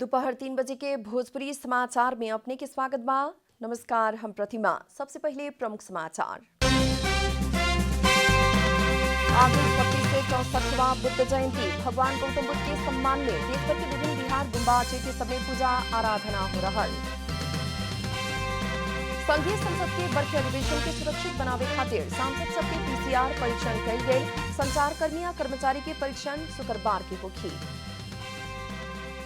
दोपहर 3 बजे के भोजपुरी समाचार में अपने के स्वागत बा। नमस्कार, हम प्रतिमा। सबसे पहले प्रमुख समाचार। आज 2564वां बुद्ध जयंती भगवान गौतम बुद्ध के सम्मान में देशभर के विभिन्न विहार गुम्बा चेती सबने पूजा आराधना हो रहा। संघीय संसद के बरखे अधिवेशन के सुरक्षित बनावे खातिर सांसद सबके पीसीआर परीक्षण कल गए। संचारकर्मी या कर्मचारी के परीक्षण शुक्रवार के होखी।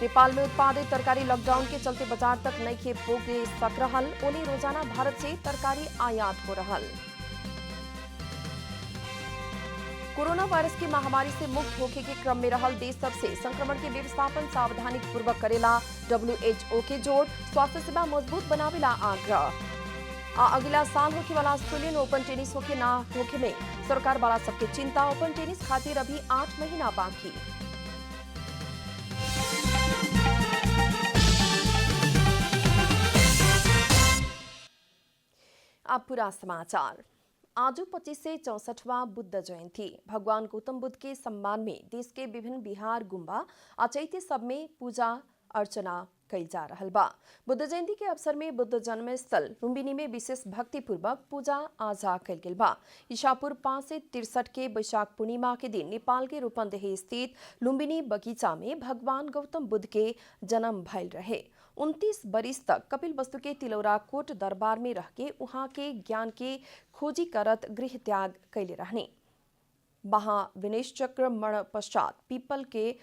नेपाल में उत्पादित तरकारी लॉकडाउन के चलते बाजार तक नहीं खे पोगे सक रहल। ओली रोजाना भारत से तरकारी आयात हो रहल। कोरोना वायरस की महामारी से मुक्त होके के क्रम में रहल देश सबसे संक्रमण के व्यवस्थापन सावधानी पूर्वक करेला WHO के जोड़। स्वास्थ्य सेवा मजबूत बनावेला आग्रह। अगला साल होके वाला ऑस्ट्रेलियन ओपन टेनिस होके ना होके में सरकार वाला सबके चिंता। ओपन टेनिस खातिर अभी 8 महीना बाकी। अब पूरा समाचार। आज 2564वां बुद्ध जयंती भगवान गौतम बुद्ध के सम्मान में देश के विभिन्न विहार गुम्बा चैती सब में पूजा अर्चना कई जा रहल बा। बुद्ध जयंती के अवसर में बुद्ध जन्म स्थल लुम्बिनी में विशेष भक्ति पूर्वक पूजा आजा कल गेल बा। ईशापुर 563 के बैशाख पूर्णिमा के दिन नेपाल के रूपन्देही स्थित लुम्बिनी बगीचा में भगवान गौतम बुद्ध के जन्म भइल रहे। 29 बरिस तक कपिल वस्तु के तिलौरा कोट दरबार में रह के वहां के ज्ञान के खोजी करत गृह त्याग कैले रहने। वहां विनेश चक्र मरण पश्चात पीपल के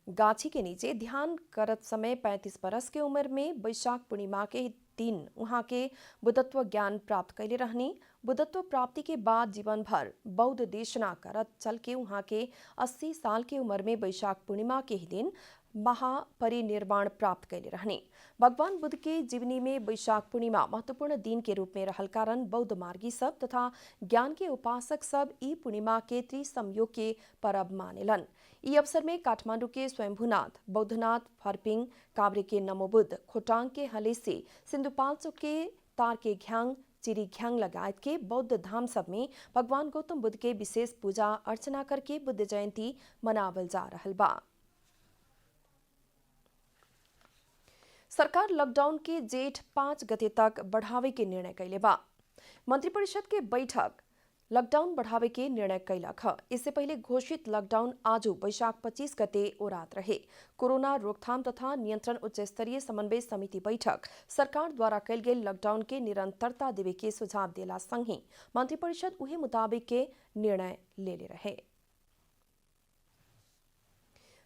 गाछी के नीचे ध्यान करत समय 35 बरस के उम्र में बैशाख पूर्णिमा के दिन वहां के बुद्धत्व ज्ञान प्राप्त कैले रहनी। बुद्धत्व प्राप्ति के बाद जीवन भर बौद्ध देशना करत चल के वहां के 80 साल के उम्र में बैशाख पूर्णिमा के ही दिन महापरिनिर्वाण प्राप्त कैले रहने। भगवान बुद्ध के जीवनी में बैशाख पूर्णिमा महत्वपूर्ण दिन के रूप में रहल कारण बौद्ध मार्गी सब तथा ज्ञान के उपासक सब ई पूर्णिमा के त्रिसंयोग के परब मानेलन। ई अवसर में काठमांडू के स्वयंभूनाथ, बौद्धनाथ, फरपिंग, काभ्रे के नमोबुद्ध, खोटांग के हलेसी, सिंधुपाल्चोक के तार के घ्यांग, चिरी घ्यांग लगायत के बौद्ध धाम सब में भगवान गौतम बुद्ध के विशेष पूजा अर्चना करके बुद्ध जयंती मनावल जा रहल बा। सरकार लॉकडाउन के जेठ 5 गते तक बढ़ावे के निर्णय कैले बा। मंत्रिपरिषद के बैठक लॉकडाउन बढ़ावे के निर्णय कैलक ह। इससे पहले घोषित लॉकडाउन आज बैशाख 25 गते ओरात रहे। कोरोना रोकथाम तथा नियंत्रण उच्च स्तरीय समन्वय समिति बैठक सरकार द्वारा कैल गेल लॉकडाउन के निरंतरता देवे के सुझाव देला संगे मंत्रिपरिषद उहे मुताबिक के निर्णय ले रहे।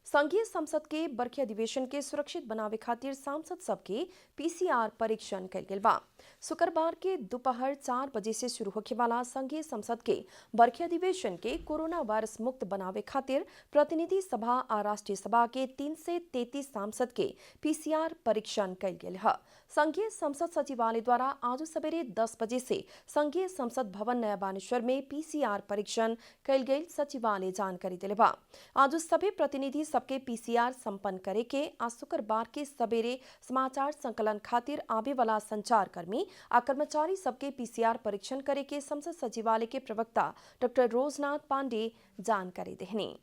संघीय संसद के बरखे अधिवेशन के सुरक्षित बनावे खातिर सांसद सबके पीसीआर परीक्षण कल गेल बा। शुक्रवार के दोपहर 4 बजे से शुरू होखे वाला संघीय संसद के बरखे अधिवेशन के कोरोना वायरस मुक्त बनावे खातिर प्रतिनिधि सभा और राष्ट्रीय सभा के 333 सांसद के पीसीआर परीक्षण कल गेल है। संघीय संसद सचिवालय द्वारा आज सवेरे 10 बजे से संघीय संसद भवन नया बानेश्वर में पीसीआर परीक्षण कल गेल सचिवालय जानकारी दिले बा। आज सभी प्रतिनिधि सबके पीसीआर संपन्न करे के आज शुक्रवार के सवेरे समाचार संकलन खातिर आवे वाला संचार कर्मी आ कर्मचारी सबके पीसीआर परीक्षण करे के संसद सचिवालय के प्रवक्ता डॉक्टर रोजनाथ पांडे जानकारी देहनी।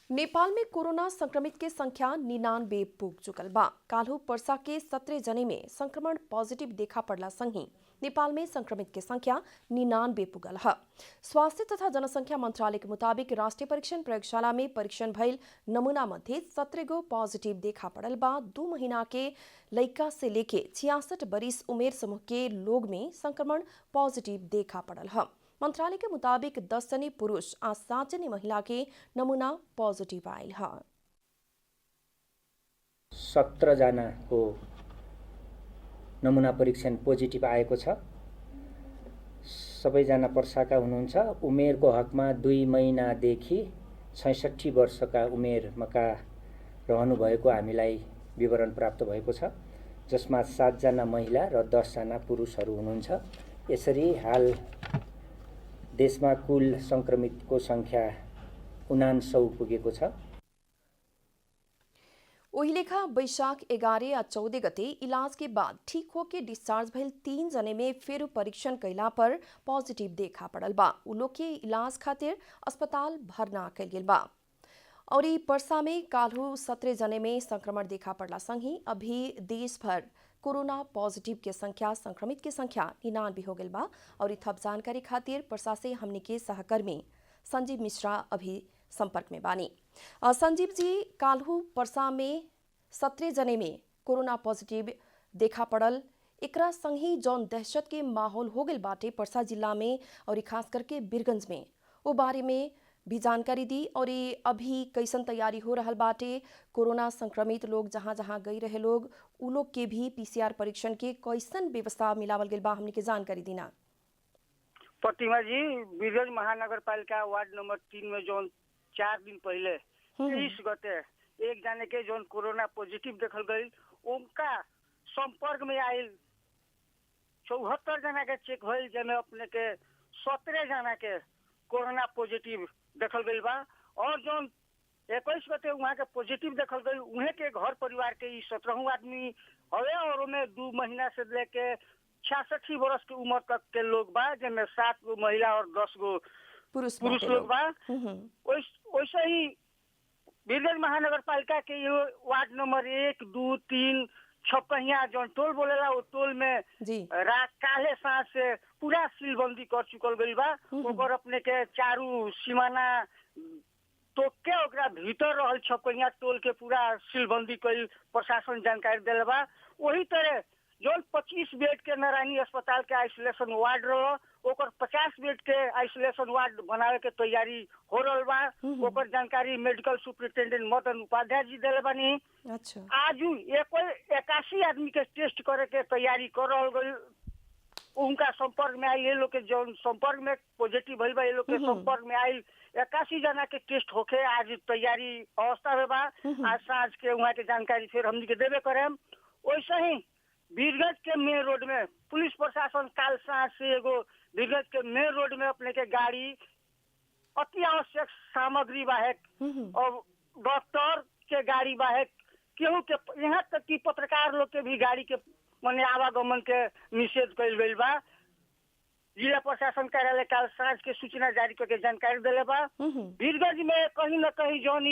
नेपाल में कोरोना संक्रमित के संख्या 99 पुग चुकल बा। काल्हू पर्सा के 17 जने में संक्रमण पॉजिटिव देखा पड़ला संगी नेपाल में संक्रमित के संख्या 99 पुगल है। स्वास्थ्य तथा जनसंख्या मंत्रालय के मुताबिक राष्ट्रीय परीक्षण प्रयोगशाला में परीक्षण भइल नमूना मध्ये 17 गो पॉजिटिव देखा पड़ल बा। 2 महीना के लइका से लेके 66 बरिस उमेर समूह के लोग में संक्रमण पॉजिटिव देखा पड़ल है। मंत्रालय के मुताबिक 10 जने पुरुष और 7 जने महिला के नमूना पॉजिटिव आयल है। 17 जनाको नमुना परीक्षण पोजिटिभ आएको छ। सबैजना पर्साका हुनुहुन्छ। उमेरको हकमा 2 महिनादेखि 66 वर्षका उमेरका रहनुभएको हामीलाई विवरण प्राप्त भएको छ, जसमा 7 जना महिला र 10 जना पुरुषहरू हुनुहुन्छ। यसरी हाल देशमा कुल संक्रमितको संख्या 79 पुगेको छ। ओही लेखा बैशाख 11 या 14 गते इलाज के बाद ठीक होके डिस्चार्ज भइल 3 जने में फिर परीक्षण कैला पर पॉजिटिव देखा पड़ल बा। उ लोग के इलाज खातिर अस्पताल भर्ना कैल गेल बा। और ई पर्सा में काल्हू 17 जने में संक्रमण देखा पड़ला संगी अभी देश भर कोरोना पॉजिटिव के संख्या संक्रमित की संख्या 99 हो गई बा। और ई थप जानकारी खातिर पर्सा से हमने के सहकर्मी संजीव मिश्रा अभी संपर्क में बानी। संजीव जी, काल्हू पर्सा में 17 जने में कोरोना पॉजिटिव देखा पड़ल, एकरा संगी जौन दहशत के माहौल हो गई बाटे पर्सा जिला में और खास करके बीरगंज में, वो बारे में भी जानकारी दी। और ये अभी कैसन तैयारी हो रहा बाटे, कोरोना संक्रमित लोग जहां जहां गई रहे लोग उ लोग के भी पीसीआर परीक्षण के कैसन व्यवस्था मिलावल गई बा, हमने के जानकारी दीना। प्रतिमा जी, बीरगंज महानगर पालिका वार्ड नंबर 3 में जो 4 दिन पहले 23 गते एक जाने के जो कोरोना पॉजिटिव देखल गई, उनका संपर्क में आयल 74 जना के चेक भइल, जेमे अपने के 17 जना के कोरोना पॉजिटिव देखल गई बा। और जो 21 गते वहाँ के पॉजिटिव देखल गई, उन्हें के घर परिवार के 17 आदमी हवे और उनमें 2 महीना से लेके 66 वर्ष की उम्र तक के लोग बा, जिनमें 7 गो महिला और 10 गो पुरुष लोग बा। वैसे ही बीरगंज महानगर पालिका के ये वार्ड नंबर 1, 2, 3 छपहिया जो टोल बोलेला, वो टोल में रात काले सांझ से पूरा सीलबंदी कर चुकल गई बा। ओकर अपने के चारू सीमाना तो के ओकरा भीतर रहल छपहिया टोल के पूरा सीलबंदी कई प्रशासन जानकारी दिले बा। वही तरह जो 25 बेड के नारायणी अस्पताल के आइसोलेशन वार्ड रहो, ओकर 50 बेड के आइसोलेशन वार्ड बनावे के तैयारी हो रहल बा। ओकर जानकारी मेडिकल सुपरिटेंडेंट मदन उपाध्याय जी दिले बानी। अच्छा, आज 81 आदमी के टेस्ट करे के तैयारी कर रहल गई। उनका संपर्क में आई, ये लोग के जो संपर्क में पॉजिटिव भइल बा, ये लोग के संपर्क में आई 81 जना के टेस्ट होके आज तैयारी अवस्था में बा। आज सांझ के वहाँ के जानकारी फिर हमनी के देवे करेम। वैसे ही बीरगंज के मेन रोड में पुलिस प्रशासन काल सांझ से एगो बीरगंज के मेन रोड में अपने के गाड़ी अति आवश्यक सामग्री बाहेक और डॉक्टर के गाड़ी बाहेक केहू के, यहाँ तक कि पत्रकार लोग के भी गाड़ी के मने आवागमन के निषेध कइल गइल बा। जिला प्रशासन कार्यालय काल सांझ के सूचना जारी करके जानकारी दिले बा। बीरगंज में कहीं न कहीं जौन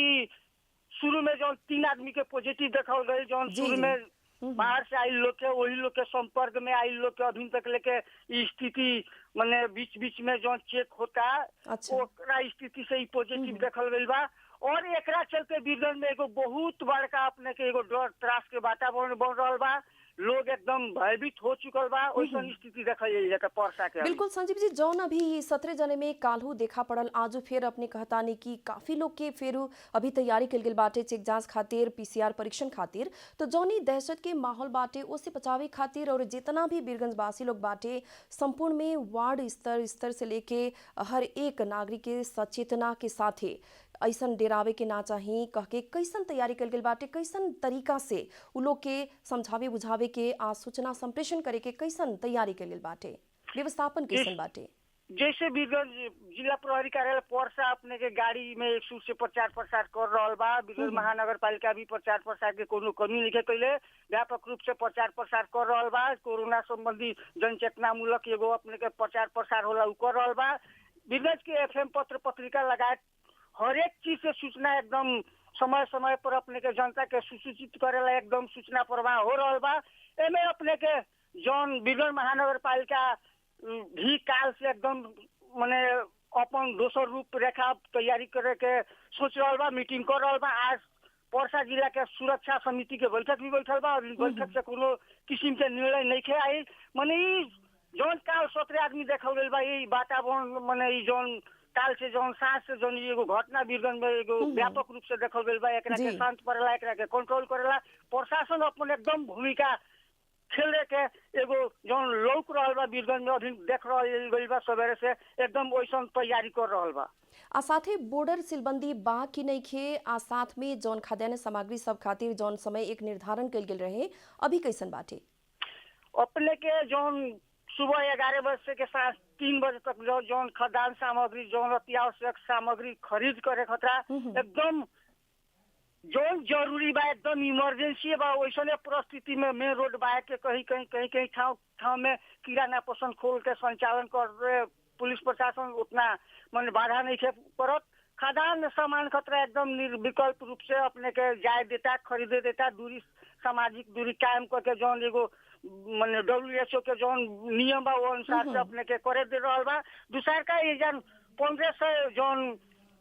शुरू में जौन 3 आदमी के पॉजिटिव देखल गई, जौन शुरू में बाहर से आई लोग के, वही लोग के संपर्क में आई लोग के अभी तक लेके स्थिति मने बीच बीच में जो चेक होता, ओकरा स्थिति से पॉजिटिव देखल गई बा। और एकरा चलते बीरगंज में एगो बहुत बड़का अपने के एगो डर त्रास के वातावरण बन रहा बा। लोग एकदम भयभीत हो चुकल बा, वैसा स्थिति देखल जाता पर्सा के। बिल्कुल संजीव जी, जौन अभी 17 जने में काल्हू देखा पड़ल, आज फिर अपने कहतानी कि काफी लोग के फिर अभी तैयारी कल गई बाटे चेक जांच खातिर, पीसीआर परीक्षण खातिर। तो जौनी दहशत के माहौल बाटे उससे बचावे खातिर और जितना भी बीरगंज वासी लोग बाटे, संपूर्ण में वार्ड स्तर से लेके हर एक नागरिक के सचेतना के साथे ऐसन डेरावे के ना चाहिए कह के कैसन तैयारी कल गई बाटे, कैसन तरीका से उ लोग के समझावे बुझावे के आ सूचना संप्रेषण करे के कैसन तैयारी कल गई बाटे, व्यवस्थापन कैसन बाटे? जैसे बीरगंज जिला प्रहरी कार्यालय पर्सा अपने के गाड़ी में एक सूट से प्रचार प्रसार कर रहा बा। बीरगंज महानगर पालिका भी प्रचार प्रसार के कोनो कमी नहीं कैले, व्यापक रूप से प्रचार प्रसार कर रहा बा। कोरोना संबंधी जनचेतना मूलक एगो अपने के प्रचार प्रसार होला उ कर रहा बा। बीरगंज के एफएम पत्र पत्रिका लगाए हर एक चीज से सूचना एकदम समय समय पर अपने के जनता के सूचित करेला एकदम सूचना प्रवाह हो रहा बा। एमे अपने के जौन बीरगंज महानगर पालिका भी काल से एकदम मने अपन दोसर रूप रेखा तैयारी करे के सोच रहा बा, मीटिंग कर रहा बा। आज पर्सा जिला के सुरक्षा समिति के बैठक भी बैठल बा और बैठक से कोनो किस्म के निर्णय नहीं खे आई। मने जौन काल 17 आदमी देखल गई बा, ये वातावरण मने जौन काल से जौन सांस से जौन एगो घटना बीरगंज में एगो व्यापक रूप से देखल गई बा, एकरा के शांत करेला, एकरा के कंट्रोल करेला प्रशासन अपन एकदम भूमिका खेले के एगो जौन लौक रहल बा बीरगंज में अभी देख रहल गई बा, सवेरे से एकदम वैसन तैयारी कर रहल बा। आ साथे बॉर्डर सीलबंदी बा कि नहीं खे, आ साथ में जौन खाद्यान्न सामग्री सब खातिर जौन समय एक निर्धारण कल गेल रहे, अभी कैसन बाटे? अपने के जौन सुबह 11 बजे के साथ 3 बजे तक जौन खाद्यान्न सामग्री जौन अति आवश्यक सामग्री खरीद करे खतरा एकदम जौन जरूरी बा, एकदम इमरजेंसी बा, वैसने परिस्थिति में मेन रोड बा के कहीं ठाव में किराना पसंद खोल के संचालन कर रहे पुलिस प्रशासन उतना मन बाधा नहीं खे पड़त। खाद्यान्न सामान खतरा एकदम निर्विकल्प रूप से अपने के जाय देता, खरीदे देता, दूरी सामाजिक दूरी कायम करके जौन एगो माने WHO के जौन नियम बा वो अनुसार से अपने के करे दे रहल बा। दूसर का ये जन 1500 जौन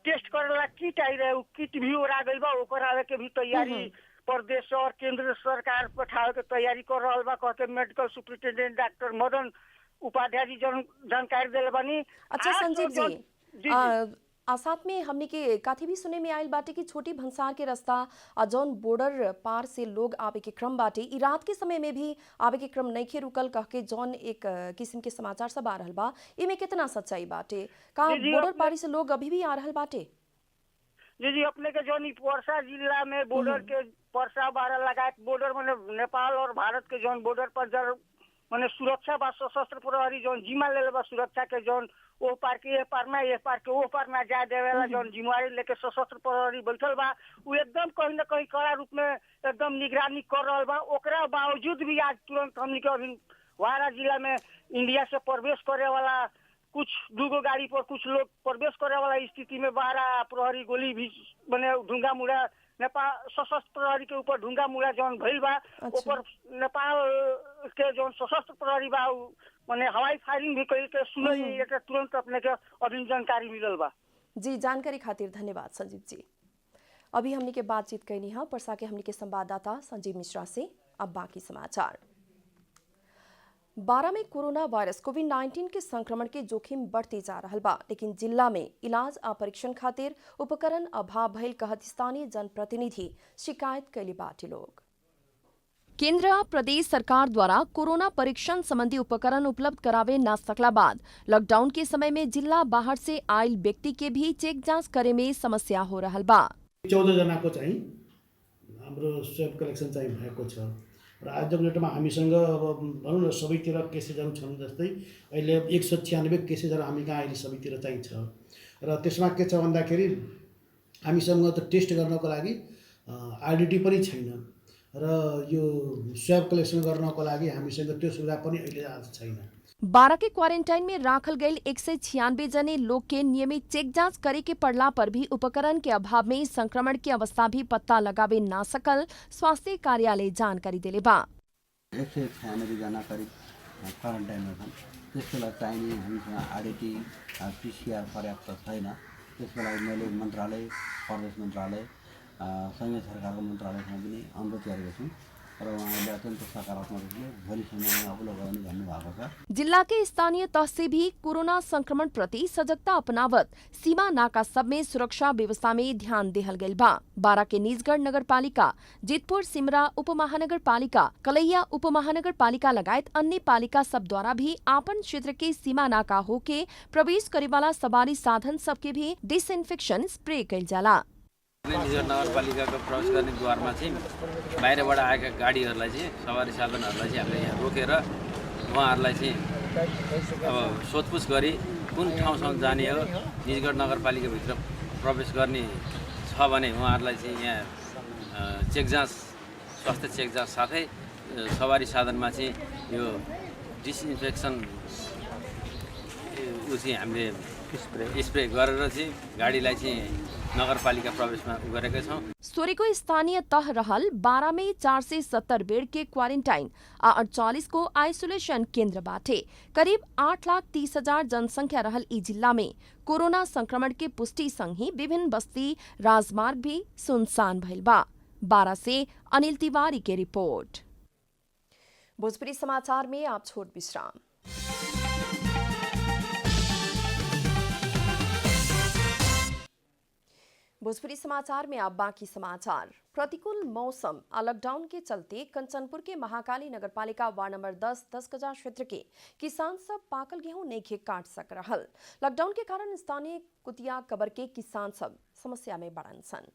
टेस्ट करेला किट आई रहे, किट भी ओरा गइल बा, ओकर आवे के भी तैयारी प्रदेश और केंद्र सरकार पठावे के तैयारी कर रहल बा, कहके मेडिकल सुपरिटेंडेंट डॉक्टर मदन उपाध्याय जी जानकारी देले बानी। अच्छा संजीव जी, साथ में हमने के काथी भी सुने में आयल बाटे कि छोटी भंसार के रास्ता जौन बॉर्डर पार से लोग आवे के क्रम बाटे, ई रात के समय में भी आवे के क्रम नहीं खे रुकल, कह के जौन एक किस्म के समाचार सब आ रहल बा, इमे कितना सच्चाई बाटे? का बॉर्डर पारी से लोग अभी भी आ रहल बाटे? जी अपने के जौन पर्सा जिला में बॉर्डर के पर्सा बारह लगाए बॉर्डर माने नेपाल और भारत के जौन बॉर्डर पर जर माने सुरक्षा बा, सशस्त्र प्रहरी जौन जिम्मा ले बा सुरक्षा के, जौन ओ पार के ये पार ना, ये पार के ओ पार ना जाए देवेला जौन जिम्मेवारी लेके सशस्त्र प्रहरी बैठल बा, वो एकदम कहीं न कहीं कड़ा रूप में एकदम निगरानी कर रहल बा। ओकरा बावजूद भी आज तुरंत हमनी के अभी वारा जिला में इंडिया से प्रवेश करे वाला कुछ दूगो गाड़ी पर कुछ लोग प्रवेश करे वाला स्थिति में 12 प्रहरी गोली भी बने ढुंगा मुड़ा नेपाल सशस्त्र प्रहरी के ऊपर ढुंगा मुड़ा जौन भइल बा, ऊपर नेपाल के जौन सशस्त्र प्रहरी बा माने हवाई फायरिंग भी कइल के सुनई, एक तुरंत अपने के अभी जानकारी मिलल बा। जी जानकारी खातिर धन्यवाद संजीव जी। अभी हमने के बातचीत कैनी है परसा के हमने के संवाददाता संजीव मिश्रा से। अब बाकी समाचार। 12 में कोरोना वायरस कोविड-19 के संक्रमण के जोखिम बढ़ते जा रहल बा, लेकिन जिला में इलाज आ परीक्षण खातिर उपकरण अभाव भइल कहत स्थानीय जनप्रतिनिधि शिकायत कैली बाटे लोग। केंद्र आ प्रदेश सरकार द्वारा कोरोना परीक्षण संबंधी उपकरण उपलब्ध करावे ना सकला बाद लॉकडाउन के समय में जिला बाहर से आयल व्यक्ति के भी चेक जांच करे में समस्या हो रहल बा। 14 जनाको चाहिँ हाम्रो स्वैप कलेक्सन चाहिँ भएको छ र आजको डेटमा हामीसँग अब भनौँ न सबैतिर केसेसहरू छन्, जस्तै अहिले 196 केसेसहरू हामी कहाँ अहिले सबैतिर चाहिँ छ र त्यसमा के छ भन्दाखेरि हामीसँग त टेस्ट गर्नको लागि आइडेन्टिटी पनि छैन र यो स्वैप कलेक्सन गर्नको लागि हामीसँग त्यो सुविधा पनि अहिले आज छैन। 12 के क्वारंटाइन में राखल गई 196 जने लोग के नियमित चेक जांच करे के पड़ला पर भी उपकरण के अभाव में संक्रमण की अवस्था भी पत्ता लगावे ना सकल स्वास्थ्य कार्यालय जानकारी दिले बा। 196 जना करीब क्वारंटाइन में छन्, त्यसको लागि चाहिने हामीसँग आइडेन्टिटी PCR पर्याप्त छैन। त्यसको लागि मैले मन्त्रालय, प्रदेश मन्त्रालय, संघीय सरकारको मन्त्रालयसँग पनि अनुरोध गरेको छु र उहाँहरूले अत्यन्त सकारात्मक रूपले भोलि समयमा उपलब्ध गराउने भन्नुभएको छ। जिला के स्थानीय तह से भी कोरोना संक्रमण प्रति सजगता अपनावत सीमा नाका सब में सुरक्षा व्यवस्था में ध्यान देहल गइल बा। 12 के निजगढ़ नगर पालिका, जितपुर सिमरा उप महानगर पालिका, कलैया उप महानगर पालिका लगायत अन्य पालिका सब द्वारा भी आपन क्षेत्र के सीमा नाका होके प्रवेश करे वाला सवारी साधन सबके भी डिसइंफेक्शन स्प्रे कइल जाला। निजगढ़ नगरपालिकाको प्रवेश गर्ने द्वारमा चाहिँ बाहिरबाट आएका गाडीहरूलाई चाहिँ सवारी साधनहरूलाई चाहिँ हामीले यहाँ रोकेर उहाँहरूलाई चाहिँ अब सोधपुछ गरी कुन ठाउँसम्म जाने हो, निजगढ़ नगरपालिकाभित्र प्रवेश गर्ने छ भने उहाँहरूलाई चाहिँ यहाँ चेक जाँच, स्वास्थ्य चेक जाँच साथै सवारी साधनमा चाहिँ यो डिसइन्फेक्सन चाहिँ हामीले स्प्रे गरेर चाहिँ गाडीलाई चाहिँ नगरपालिका प्रवेशमा गरेका छौं। सोरेको स्थानीय तह रहल 12 में 470 बेड के क्वारंटाइन आ 48 को आइसोलेशन केंद्र बाटे। करीब 8,30,000 जनसंख्या रहल ई जिला में कोरोना संक्रमण के पुष्टि संग ही विभिन्न बस्ती राजमार्ग भी सुनसान भइल बा। 12 से अनिल तिवारी के रिपोर्ट। भोजपुरी समाचार में आप छोट विश्राम। भोजपुरी समाचार में अब बाकी समाचार। प्रतिकूल मौसम और लॉकडाउन के चलते कंचनपुर के महाकाली नगरपालिका वार्ड नंबर 10 कजा क्षेत्र के किसान सब पाकल गेहूं नहीं काट सक रहल। लॉकडाउन के कारण स्थानीय कुतिया कबर के किसान सब समस्या में बढ़न सन।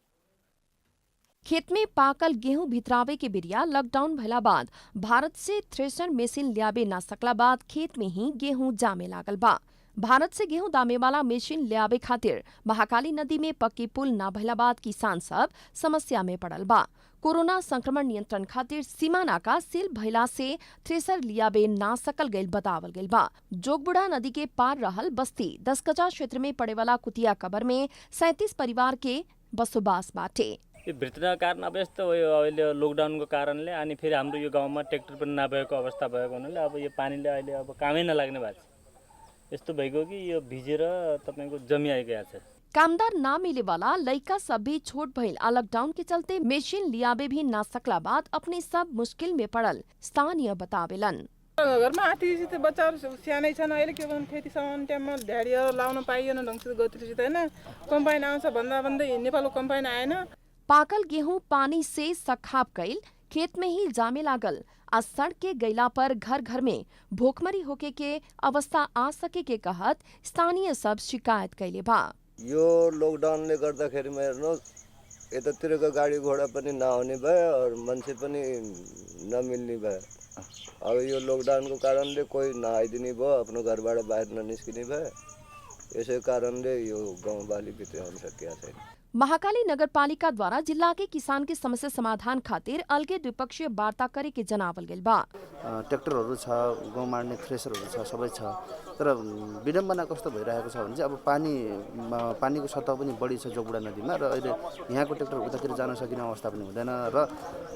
खेत में पाकल गेहूं भितरावे के बिरिया लॉकडाउन भला बाद भारत से थ्रेशर मशीन लियाबे ना सकला बाद खेत में ही गेहूं जामे लागल बा। भारत से गेहूं दामे वाला मशीन लियाबे खातिर महाकाली नदी में पक्की पुल ना भइला बाद किसान सब समस्या में पड़ल बा। कोरोना संक्रमण नियंत्रण खातिर सीमा नाका सील भइला से थ्रेसर लियाबे ना सकल गईल बतावल गईल बा। जोगबुढ़ा नदी के पार रहल बस्ती 10 गजा क्षेत्र में पड़े वाला कुतिया कबर में 37 परिवार के बसोबास बाटे। यो भित्र कारण अब यस्तो भयो, अहिले लकडाउनको कारणले अनि फेरि हाम्रो यो गाउँमा ट्र्याक्टर पनि नभएको अवस्था भएको हुनाले अब यो पानीले अहिले अब कामै नलाग्ने भएको छ। यस्तो भइगयो कि यो भिजेर तपाईको जमी आइगएको छ। कामदार ना मिले वाला लइका सब भी छोट भइल आ लॉकडाउन के चलते मशीन लियाबे भी ना सकला बाद अपने सब मुश्किल में पड़ल स्थानीय बतावेलन। घरमा आर्थिक बच्चाहरू सानै छन्, अहिले के भन्छ खेती सामान टाइममा ढ्याडीहरू लाउन पाइएन ढङ्गसित गतिसित होइन। कम्बाइन आउँछ भन्दा भन्दै नेपालको कम्बाइन आएन। पाकल गेहूं पानी से सखाप गईल, खेत में ही जामे लागल। आज सड़क के गैला पर घर घर में भोकमरी होके के अवस्था आ सके के कहत स्थानीय सब शिकायत कैले बा। यो लकडाउनले गर्दाखेरिमा हेर्नुहोस् यतातिरको गाडी घोडा पनि नआउने भयो और मान्छे पनि नमिल्ने भयो। अब यो लकडाउनको कारणले कोही नआइदिने भयो, आफ्नो घरबाट बाहिर ननिस्किने भयो। यसै कारणले यो गाउँवाली भित्र आउन सकिएको छैन। महाकाली नगरपालिका द्वारा जिला के किसान की समस्या समाधान खातिर अलगे द्विपक्षीय वार्ता करे के जनावल गेल बा। ट्र्याक्टरहरू छ, गहुँ मार्ने थ्रेसरहरू छ, सबै छ। तर विडम्बना कस्तो भइरहेको छ भने चाहिँ अब पानीको सतह पनि बढी छ जोगबुढा नदीमा र अहिले यहाँको ट्र्याक्टर उतातिर जान सकिने अवस्था पनि हुँदैन र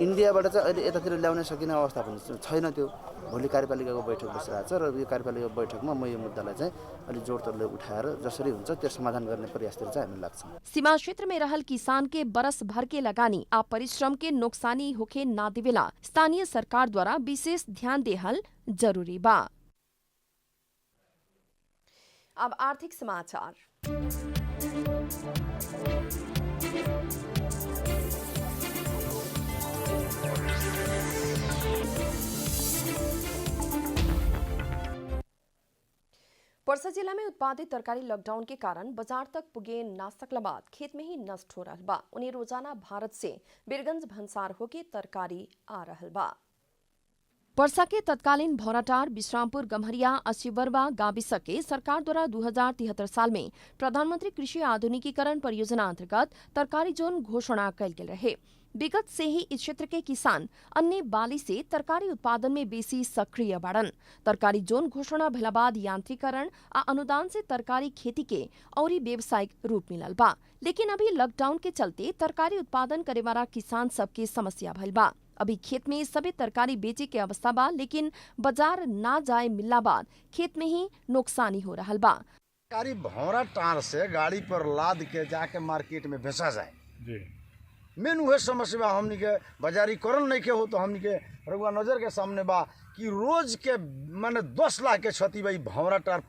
इन्डियाबाट चाहिँ अहिले यतातिर ल्याउन सकिने अवस्था पनि छैन। त्यो भोलि कार्यपालिकाको बैठक बसिरहेको छ र यो कार्यपालिकाको बैठकमा म यो मुद्दालाई चाहिँ अलि जोडतोडले उठाएर जसरी हुन्छ त्यो समाधान गर्ने प्रयासतिर चाहिँ हामी लाग्छौँ। सीमा क्षेत्र में रहल किसान के बरस भर के लगानी आ परिश्रम के नुकसानी होके ना देवेला स्थानीय सरकार द्वारा विशेष ध्यान देहल जरूरी बा। अब आर्थिक समाचार। पर्सा जिला में उत्पादित तरकारी लॉकडाउन के कारण बाजार तक पुगे ना सकला बाद खेत में ही नष्ट हो रहल बा। उन्हें रोजाना भारत से बीरगंज भंसार होके तरकारी आ रहल बा। पर्सा के तत्कालीन भौराटार, विश्रामपुर, गम्हरिया, असिबरवा गाविस के सरकार द्वारा 2073 साल में प्रधानमंत्री कृषि आधुनिकीकरण परियोजना अंतर्गत तरकारी जोन घोषणा कल गेल रहे। विगत से ही इस क्षेत्र के किसान अन्य बाली से तरकारी उत्पादन में बेसी सक्रिय बाड़न। तरकारी जोन घोषणा भेला बाद यांत्रिकरण आ अनुदान से तरकारी खेती के और व्यावसायिक रूप मिलल बा। लेकिन अभी लॉकडाउन के चलते तरकारी उत्पादन करे वाला किसान सबके समस्या भइल बा। अभी खेत में सभी तरकारी बेचे के अवस्था बा, लेकिन बाजार ना जाए मिलला बाद खेत में ही नुकसानी हो रहा बा। तरकारी भौरा टार से गाड़ी पर लाद के जाके मार्केट में बेचा जाए जी। मेन वह समस्या हमनी के बाजारीकरण नहीं के हो तो हमनी के रउआ नजर के सामने बा कि रोज के माने 10 लाख के क्षति भाई भौरा टार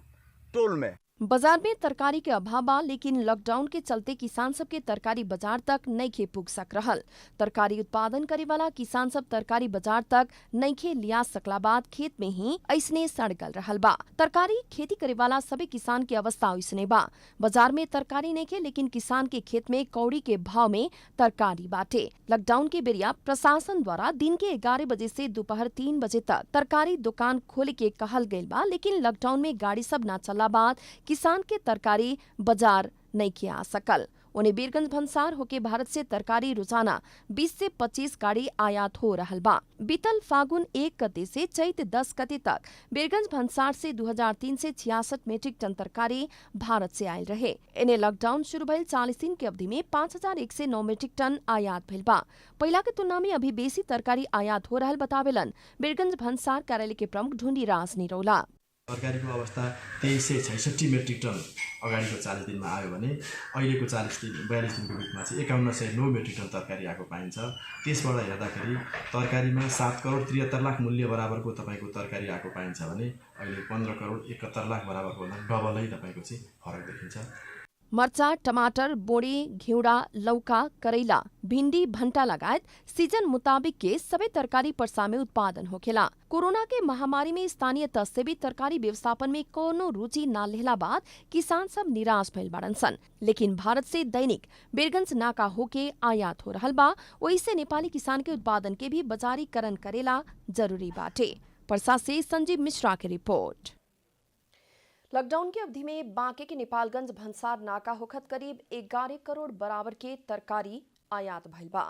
टोल में। बाजार में तरकारी के अभाव बा, लेकिन लॉकडाउन के चलते किसान सब के तरकारी बाजार तक नइखे पुग सक रहल। तरकारी उत्पादन करे वाला किसान सब तरकारी बाजार तक नइखे लिया सकला बाद खेत में ही ऐसने सड़गल रहल बा। तरकारी खेती करे वाला सभी किसान के अवस्था ऐसने बा। बाजार में तरकारी नइखे, लेकिन किसान के खेत में कौड़ी के भाव में तरकारी बाटे। लॉकडाउन के बेरिया प्रशासन द्वारा दिन के 11 बजे से दोपहर 3 बजे तक तरकारी दुकान खोले के कहल गईल बा, लेकिन लॉकडाउन में गाड़ी सब न चला बाद किसान के तरकारी बाजार नहीं किया आ सकल। उन्हें बीरगंज भंसार होके भारत से तरकारी रोजाना 20 से 25 गाड़ी आयात हो रहल बा। बीतल फागुन 1 गते से चैत 10 गते तक बीरगंज भंसार से 2003 से 66 मीट्रिक टन तरकारी भारत से आयल रहे। इन्हें लॉकडाउन शुरू भइल 40 दिन की अवधि में 5001 से 9 मीट्रिक टन आयात भइल बा। पहला के तुलना में अभी बेसी तरकारी आयात हो रहल बतावेलन बीरगंज भंसार कार्यालय के प्रमुख ढुंडी राज निरौला। तरकारीको अवस्था 2366 मेट्रिक टन अगाडिको 40 दिनमा आयो भने अहिलेको 42 दिनको बिचमा चाहिँ 5109 मेट्रिक टन तरकारी आएको पाइन्छ। त्यसबाट हेर्दाखेरि तरकारीमा 7 करोड 73 लाख मूल्य बराबरको तपाईको तरकारी आएको पाइन्छ भने अहिले 15 करोड 71 लाख बराबरको डबलै तपाईको चाहिँ फरक देखिन्छ। मर्चा, टमाटर, बोडी, घिउडा, लौका, करैला, भिंडी, भंटा लगायत सीजन मुताबिक के सभी तरकारी पर्सा में उत्पादन होखेला। कोरोना के महामारी में स्थानीय तह से भी तरकारी व्यवस्थापन में कोनो रुचि न लेला बाद किसान सब निराश भइल बाड़न सन। लेकिन भारत से दैनिक बीरगंज नाका होके आयात हो रहल बा, ओइसे नेपाली किसान के उत्पादन के भी बाजारीकरण करेला जरूरी बाटे। पर्सा से संजीव मिश्रा की रिपोर्ट। लॉकडाउन की अवधि में बांके के नेपालगंज भंसार नाका होखत करीब 11 करोड़ बराबर के तरकारी आयात भइल बा।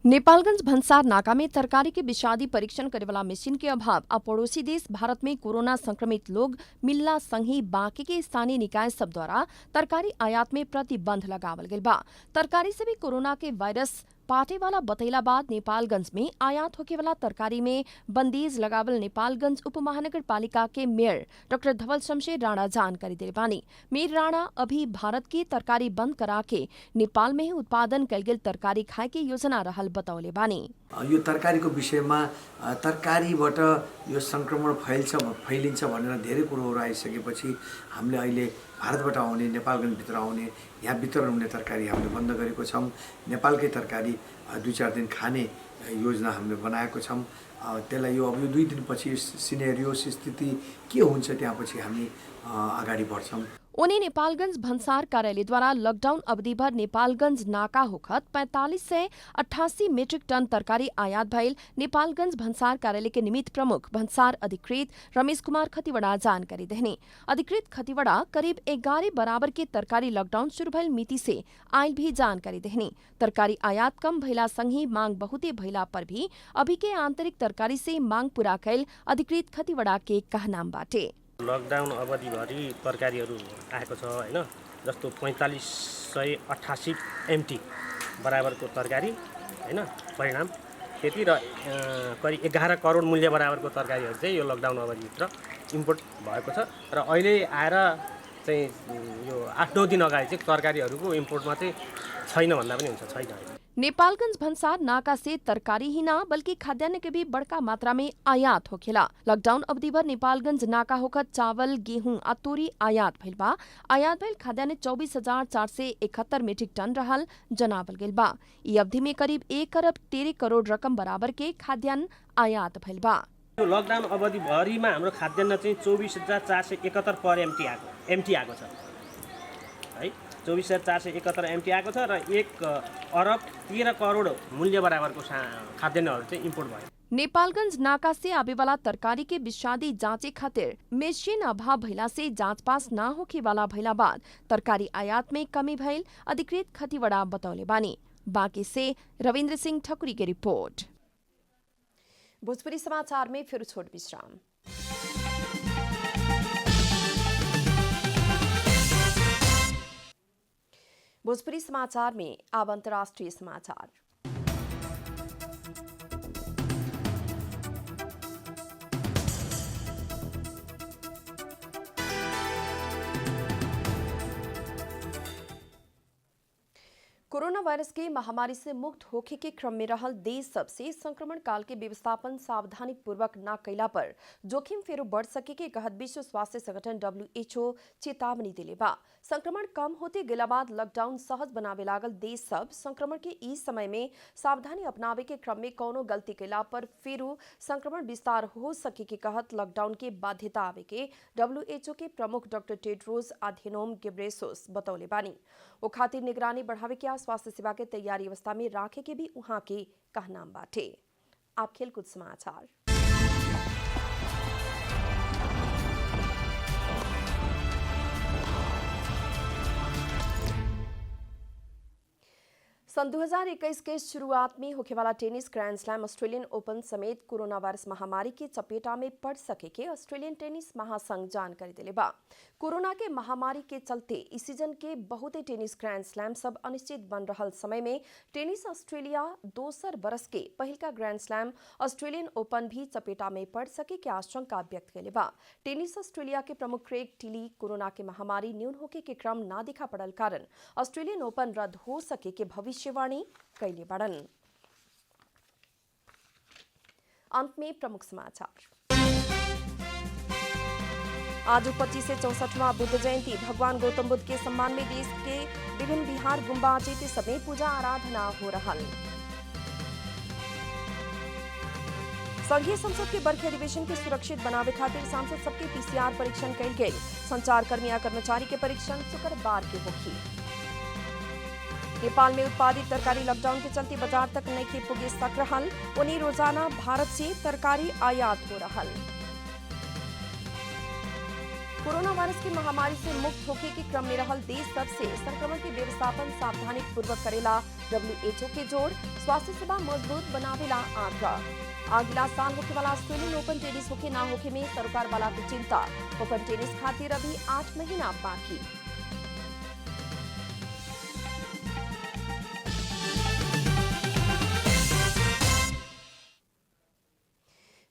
नेपालगंज भन्सार नाका में तरकारी के विषादी परीक्षण करे वाला मशीन के अभाव अब पड़ोसी देश भारत में कोरोना संक्रमित लोग मिलला संगी बाकी के स्थानीय निकाय सब द्वारा तरकारी आयात में प्रतिबंध लगावल गइल बा। तरकारी से भी कोरोना के वायरस पाटे वाला बतैला बाद नेपालगंज में आयात होके वाला तरकारी में बंदीज लगावल नेपालगंज उपमहानगर पालिका के मेयर डॉक्टर धवल शमशेर राणा जानकारी दिले बानी। मेयर राणा अभी भारत की तरकारी बंद करा के नेपाल में ही उत्पादन कयल गेल तरकारी खाए के योजना रहल बतौले बानी। यो तरकारीको विषयमा तरकारीबाट यो संक्रमण फैलिन्छ भनेर धेरै कुरोहरू आइसकेपछि हामीले अहिले भारतबाट आउने नेपालगञ्जभित्र आउने यहाँ वितरण हुने तरकारी हामीले बन्द गरेको छौँ। नेपालकै तरकारी 2-4 दिन खाने योजना हामीले बनाएको छौँ। त्यसलाई यो अब यो 2 दिनपछि सिनेरियो स्थिति के हुन्छ त्यहाँपछि हामी अगाडि बढ्छौँ। उन्हें नेपालगंज भन्सार कार्यालय द्वारा लॉकडाउन अवधि भर नेपालगंज नाका होखत 4588 मीट्रिक टन तरकारी आयात भइल नेपालगंज भन्सार कार्यालय के निमित्त प्रमुख भन्सार अधिकृत रमेश कुमार खतिवड़ा जानकारी देहने। अधिकृत खतिवड़ा करीब 11 बराबर के तरकारी लॉकडाउन शुरू भइल मिति से आयल भी जानकारी देहने। तरकारी आयात कम भइला संगी मांग बहुते भइला पर भी अभी के आंतरिक तरकारी से मांग पूरा कैल अधिकृत खतिवड़ा के कहनाम बाटे। लकडाउन अवधिभरि तरकारीहरू आएको छ हैन, जस्तो 4588 एमटी बराबरको तरकारी हैन परिणाम त्यति र करिब 11 करोड मूल्य बराबरको तरकारीहरू चाहिँ यो लकडाउन अवधिभित्र इम्पोर्ट भएको छ र अहिले आएर चाहिँ यो 8-9 दिन अगाडि चाहिँ तरकारीहरूको इम्पोर्टमा चाहिँ छैन भन्दा पनि हुन्छ, छैन। नेपालगंज भन्सार नाका से तरकारी ही ना बल्कि खाद्यान्न के भी बड़का मात्रा में आयात होखेला। लॉकडाउन अवधि भर नेपालगंज नाका होकर चावल गेहूं आ तोरी आयात भइल बा। आयात भइल खाद्यान्न 24,471 मीट्रिक टन रहल जनावल गइल बा। ई अवधि में करीब 1 अरब 13 करोड़ रकम बराबर के खाद्यान्न आयात भइल बा। यो लकडाउन अवधिभरिमा हाम्रो खाद्यान्न चाहिँ 24,471 पर एमटी आएको छ है, 24,471 एमटी आएको छ र 1 अरब 13 करोड मूल्य बराबरको खाद्यान्नहरू चाहिँ इम्पोर्ट भयो। नेपालगंज नाका से आवे वाला तरकारी के विषादी जांचे खातिर मशीन अभाव भइला से जांच पास ना होखे वाला भइला बाद तरकारी आयात में कमी भइल अधिकृत खतिवड़ा बतौले बानी। बाकी से रविन्द्र सिंह ठकुरी की रिपोर्ट। भोजपुरी समाचार में फिर छोट विश्राम। भोजपुरी समाचार में अब अंतर्राष्ट्रीय समाचार। कोरोना वायरस के महामारी से मुक्त होखे के क्रम में रहल देश सबसे संक्रमण काल के व्यवस्थापन सावधानी पूर्वक न कैला पर जोखिम फेरो बढ़ सके के कहत विश्व स्वास्थ्य संगठन WHO चेतावनी दिले बा। संक्रमण कम होते गेला बाद लॉकडाउन सहज बनावे लागल देश सब संक्रमण के इस समय में सावधानी अपनावे के क्रम में कोनो गलती कैला पर फेरो संक्रमण विस्तार हो सके के कहत लॉकडाउन के बाध्यता आवे के WHO के प्रमुख डॉक्टर टेड्रोस अधेनोम घेब्रेयेसस बतौले बानी। वो खातिर निगरानी बढ़ावे के स्वास्थ्य सेवा के तैयारी अवस्था में राखे के भी उहाँ के कहनाम बाटे। आप खेलकूद समाचार। सन 2021 के शुरुआत में होने वाला tennis grand slam Australian open समेत कोरोना वायरस महामारी के चपेटा में पड़ सके के ऑस्ट्रेलियन टेनिस महासंघ जानकारी दिले बा। कोरोना के महामारी के चलते इस सीजन के बहुते टेनिस ग्रैंड स्लैम सब अनिश्चित बन रहल समय में टेनिस ऑस्ट्रेलिया दोसर बरस के पहिल का ग्रैंड स्लैम ऑस्ट्रेलियन ओपन भी चपेटा में पड़ सके के आशंका व्यक्त कैले बा। टेनिस ऑस्ट्रेलिया के प्रमुख क्रेग टिली कोरोना के महामारी न्यून होके के क्रम ना दिखा पड़ल कारण ऑस्ट्रेलियन ओपन रद्द हो सके के भविष्यवाणी कैले बड़न। अंत में प्रमुख समाचार। आज 25 से 64वां बुद्ध जयंती भगवान गौतम बुद्ध के सम्मान में देश के विभिन्न बिहार गुम्बा चेते समेत पूजा आराधना हो रहा। संघीय संसद के बरखे अधिवेशन के सुरक्षित बनावे खातिर सांसद सबके PCR परीक्षण कैल गए। संचारकर्मी या कर्मचारी के परीक्षण शुक्रवार के होगी। नेपाल में उत्पादित तरकारी लॉकडाउन के चलते बाजार तक नहीं पुगे सक रहल। उन्हीं रोजाना भारत से तरकारी आयात हो रहा। कोरोना वायरस की महामारी से मुक्त होके के क्रम में रहल देश सबसे संक्रमण के व्यवस्थापन सावधानी पूर्वक करेला WHO के जोड़, स्वास्थ्य सेवा मजबूत बनावेला आग्रह। अगला साल होके वाला ऑस्ट्रेलियन ओपन टेनिस होके ना होके में सरकार वाला की चिंता। ओपन टेनिस खातिर अभी 8 महीना बाकी।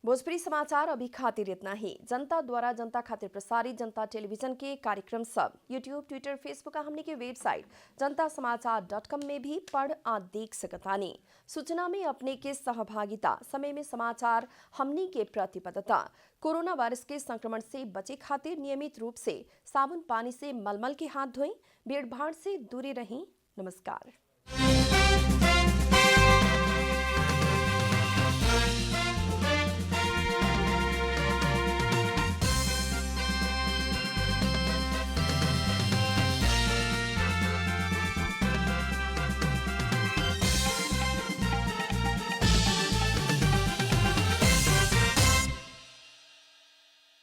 भोजपुरी समाचार अभी खातिर इतना ही। जनता द्वारा जनता खातिर प्रसारित जनता टेलीविजन के कार्यक्रम सब यूट्यूब, ट्विटर, फेसबुक हमने के वेबसाइट जनतासमाचार.com में भी पढ़ आ देख सकतानी। सूचना में अपने के सहभागिता, समय में समाचार हमनी के प्रतिबद्धता। कोरोना वायरस के संक्रमण से बचे खातिर नियमित रूप से साबुन पानी से मलमल के हाथ धोएं, भीड़ भाड़ से दूरी रहें। नमस्कार।